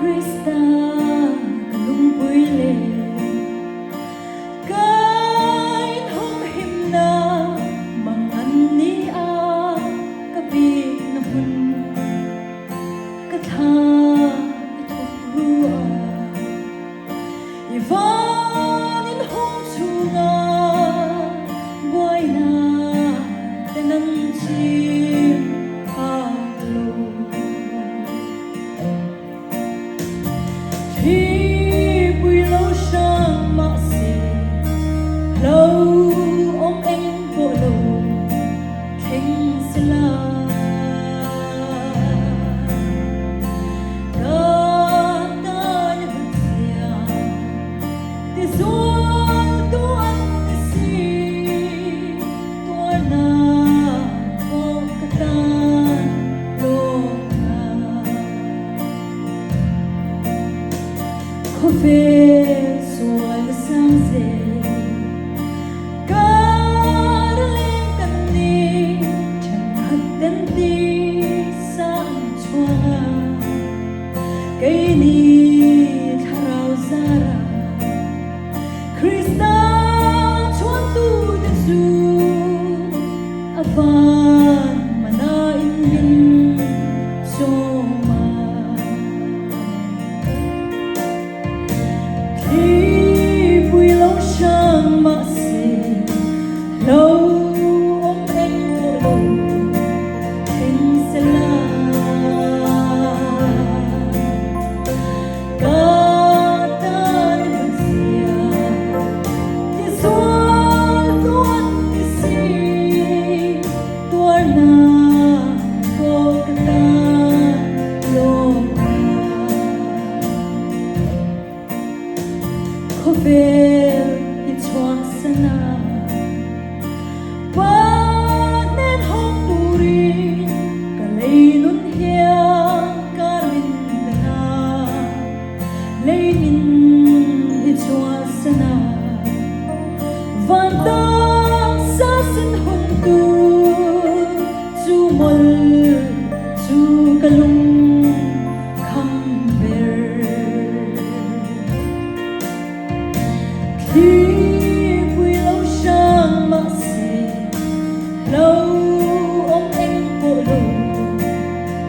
Krista lung bui le kain hong him na mangan ni a kabi na hun katha ithok rua ivan in hong chunga boy na tenan chim alo khi bùi lâu sang mạ xì lâu ông anh bộ lâu thanh xì la ta ta nhớ xìa thì rồi tu ăn thì xì tua na ô cát tan lô khô phê xuôi sang dê cá lên cánh đi chẳng hạt đến đi sang chua cây ni thao zara Krista chuan tu de zu avan mana in yin so khi bùi lâu sang mạ xì lâu ông anh bộ lâu thanh xê la ca ta đến xìa thì xuân tuan thì xì tua na vô cát tan lô khô phê ít choang sana ba nên hong puri cả lấy nun hiang cả min na lấy in ít choang sana van ta sa sin hun tu chu mol chu kalung kham ber khi bùi lâu sang mạ xì lâu ông anh bộ lâu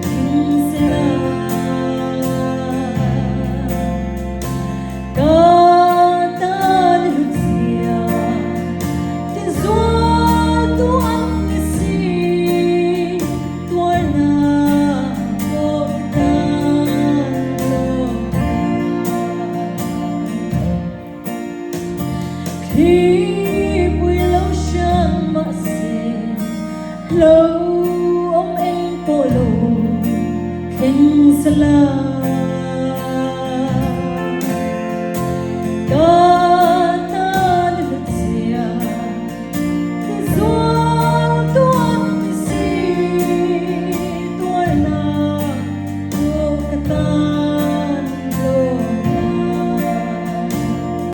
thanh xê la ca ta đến xìa thì rồi tu ăn thì xì tua na vô tan lô khi bùi lâu sang mạ xì lâu ông anh bộ lâu khen xà la